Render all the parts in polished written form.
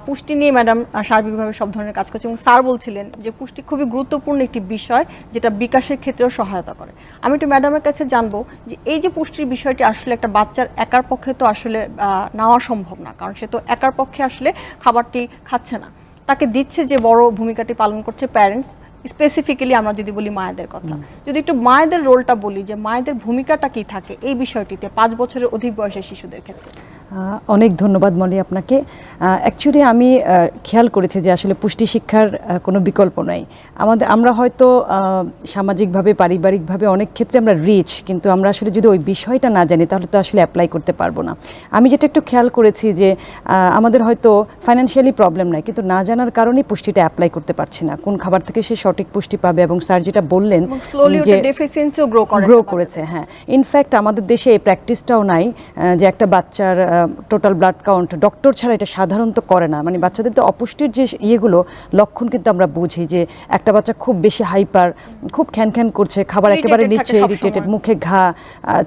পুষ্টি নিয়ে ম্যাডাম সার্বিকভাবে সব ধরনের কাজ করছে এবং স্যার বলছিলেন যে পুষ্টি খুবই গুরুত্বপূর্ণ একটি বিষয় যেটা বিকাশের ক্ষেত্রেও সহায়তা করে। আমি একটু ম্যাডামের কাছে জানবো যে এই যে পুষ্টির বিষয়টি আসলে একটা বাচ্চার একার পক্ষে তো আসলে নেওয়া সম্ভব না, কারণ সে তো একার পক্ষে আসলে খাবারটি খাচ্ছে না, তাকে দিচ্ছে যে বড় ভূমিকাটি পালন করছে প্যারেন্টস, স্পেসিফিক্যালি আমরা যদি বলি মায়েদের কথা, যদি একটু মায়েদের রোলটা বলি যে মায়েদের ভূমিকাটা কি থাকে এই বিষয়টিতে 5 বছরের অধিক বয়সের শিশুদের ক্ষেত্রে। অনেক ধন্যবাদ মলি আপনাকে। অ্যাকচুয়ালি আমি খেয়াল করেছি যে আসলে পুষ্টি শিক্ষার কোনো বিকল্প নাই। আমরা হয়তো সামাজিকভাবে পারিবারিকভাবে অনেক ক্ষেত্রে আমরা রিচ, কিন্তু আমরা আসলে যদি ওই বিষয়টা না জানি তাহলে তো আসলে অ্যাপ্লাই করতে পারবো না। আমি যেটা একটু খেয়াল করেছি যে আমাদের হয়তো ফাইন্যান্সিয়ালি প্রবলেম নাই, কিন্তু না জানার কারণেই পুষ্টিটা অ্যাপ্লাই করতে পারছি না, কোন খাবার থেকে সে সঠিক পুষ্টি পাবে। এবং স্যার যেটা বললেন যে ডেফিসিয়েন্সিও গ্রো করেছে, হ্যাঁ, ইনফ্যাক্ট আমাদের দেশে এই প্র্যাকটিসটাও নাই যে একটা বাচ্চার টোটাল ব্লাড কাউন্ট ডক্টর ছাড়া এটা সাধারণত করে না। মানে বাচ্চাদের তো অপুষ্টির যে ইয়েগুলো লক্ষণ কিন্তু আমরা বুঝি যে একটা বাচ্চা খুব বেশি হাইপার, খুব খ্যান করছে, খাবার একেবারে নিচ্ছে, ইরিটেটেড, মুখে ঘা,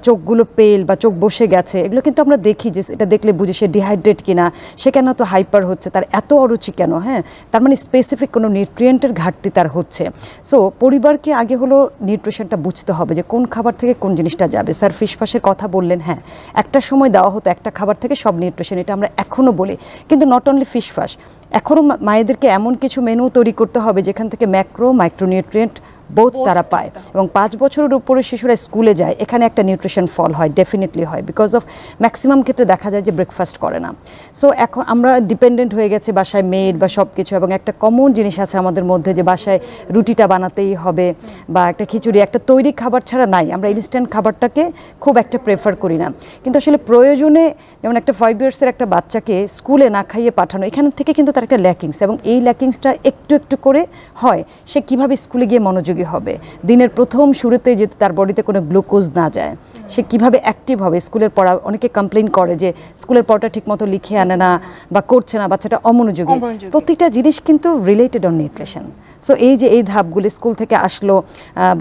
চোখগুলো পেল বা চোখ বসে গেছে, এগুলো কিন্তু আমরা দেখি যে এটা দেখলে বুঝি সে ডিহাইড্রেট কিনা, সে কেন তো হাইপার হচ্ছে, তার এত অরুচি কেন, হ্যাঁ, তার মানে স্পেসিফিক কোনো নিউট্রিয়েন্টের ঘাটতি তার হচ্ছে। সো পরিবারকে আগে হলো নিউট্রিশনটা বুঝতে হবে যে কোন খাবার থেকে কোন জিনিসটা যাবে। স্যার ফিশফাসের কথা বললেন, হ্যাঁ, একটা সময় দেওয়া হতো একটা খাবার থেকে সব নিউট্রিশন, এটা আমরা এখনও বলি, কিন্তু নট অনলি ফিশফাস, এখনও মায়েদেরকে এমন কিছু মেনু তৈরি করতে হবে যেখান থেকে ম্যাক্রো মাইক্রোনিউট্রিয়েন্ট বোথ তারা পায়। এবং 5 বছরের উপরে শিশুরা স্কুলে যায়, এখানে একটা নিউট্রিশন ফল হয়, ডেফিনেটলি হয়, বিকজ অফ ম্যাক্সিমাম ক্ষেত্রে দেখা যায় যে ব্রেকফাস্ট করে না। সো এখন আমরা ডিপেন্ডেন্ট হয়ে গেছে বাসায় মেড বা সব কিছু, এবং একটা কমন জিনিস আছে আমাদের মধ্যে যে বাসায় রুটিটা বানাতেই হবে বা একটা খিচুড়ি, একটা তৈরি খাবার ছাড়া নাই, আমরা ইনস্ট্যান্ট খাবারটাকে খুব একটা প্রেফার করি না। কিন্তু আসলে প্রয়োজনে যেমন একটা 5 ইয়ার্সের একটা বাচ্চাকে স্কুলে না খাইয়ে পাঠানো, এখান থেকে কিন্তু তার একটা ল্যাকিংস, এবং এই ল্যাকিংসটা একটু একটু করে হয়। সে কীভাবে স্কুলে গিয়ে মনোযোগী হবে, দিনের প্রথম শুরুতে যেহেতু তার বডিতে কোনো গ্লুকোজ না যায়, সে কিভাবে অ্যাক্টিভ হবে। স্কুলের পড়া, অনেকে কমপ্লেইন করে যে স্কুলের পড়াটা ঠিকমতো লিখে আনে না বা করছে না, বাচ্চাটা অমনোযোগী। প্রতিটা জিনিস কিন্তু রিলেটেড অন নিউট্রিশন। সো এই যে এই ধাপগুলি, স্কুল থেকে আসলো,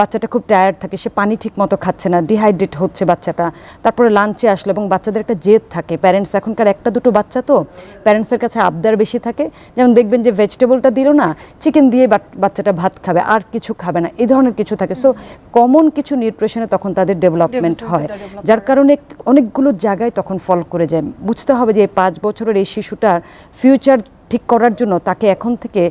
বাচ্চাটা খুব টায়ার্ড থাকে, সে পানি ঠিক মতো খাচ্ছে না, ডিহাইড্রেট হচ্ছে বাচ্চাটা, তারপরে লাঞ্চে আসলো, এবং বাচ্চাদের একটা জেদ থাকে। প্যারেন্টস, এখনকার একটা দুটো বাচ্চা তো প্যারেন্টসের কাছে আবদার বেশি থাকে, যেমন দেখবেন যে ভেজিটেবলটা দিল না, চিকেন দিয়ে বাচ্চাটা ভাত খাবে, আর কিছু খাবে না, এই ধরনের কিছু থাকে। সো কমন কিছু নিউট্রিশনে তখন তাদের ডেভেলপমেন্ট হয়, যার কারণে অনেকগুলো জায়গায় তখন ফল করে যায়। বুঝতে হবে যে এই 5 বছরের এই শিশুটার ফিউচার ঠিক করার জন্য তাকে এখন থেকে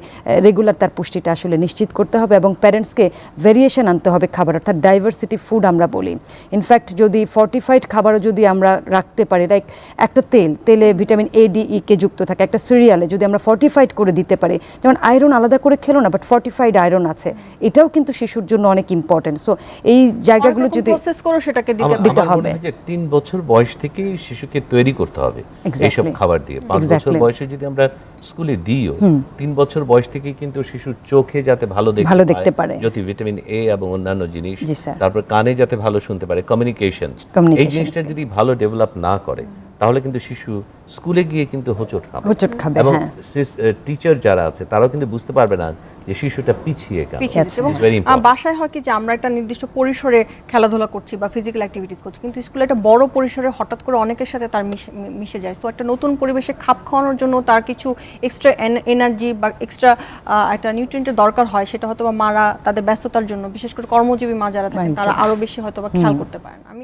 রেগুলার তার পুষ্টিটা আসলে নিশ্চিত করতে হবে, এবং প্যারেন্টসকে ভেরিয়েশন আনতে হবে খাবার, অর্থাৎ ডাইভার্সিটি ফুড আমরা বলি। ইনফ্যাক্ট যদি ফর্টিফাইড খাবারও যদি আমরা রাখতে পারি, লাইক একটা তেলে ভিটামিন A, D, E কে যুক্ত থাকে, একটা সিরিয়ালে যদি আমরা ফর্টিফাইড করে দিতে পারি, যেমন আয়রন আলাদা করে খেলো না, বাট ফর্টিফাইড আয়রন আছে, এটাও কিন্তু শিশুর জন্য অনেক ইম্পর্টেন্ট। সো এই জায়গাগুলো যদি প্রসেস করে সেটাকে দিতে হবে, 3 বছর বয়স থেকে শিশুকে তৈরি করতে হবে এইসব খাবার দিয়ে। 5 বছর বয়সে যদি আমরা স্কুলে দিও, 3 বছর বয়স থেকে কিন্তু শিশুর চোখে যাতে ভালো দেখতে পারে, যদি ভিটামিন A এবং অন্যান্য জিনিস, তারপর কানে যাতে ভালো শুনতে পারে, কমিউনিকেশন, এই জিনিসটা যদি ভালো ডেভেলপ না করে তাহলে কিন্তু শিশু স্কুলে গিয়ে কিন্তু হোঁচট খাবে, এবং টিচার যারা আছে তারাও কিন্তু বুঝতে পারবে না যে শিশুটা পিছিয়ে কেন। বাসায় হয় কি যে আমরা একটা নির্দিষ্ট পরিসরে খেলাধুলা করছি বা ফিজিক্যাল অ্যাক্টিভিটিস করছি, কিন্তু স্কুলে একটা বড় পরিসরে হঠাৎ করে অনেকের সাথে তার মিশে যায়। তো একটা নতুন পরিবেশে খাপ খাওয়ানোর জন্য তার কিছু এক্সট্রা এনার্জি বা এক্সট্রা একটা নিউট্রিয়েন্টের দরকার হয়, সেটা হয়তো বা মারা তাদের ব্যস্ততার জন্য, বিশেষ করে কর্মজীবী মা যারা থাকে তারা আরো বেশি হয়তো বা খেয়াল করতে পারেন। আমি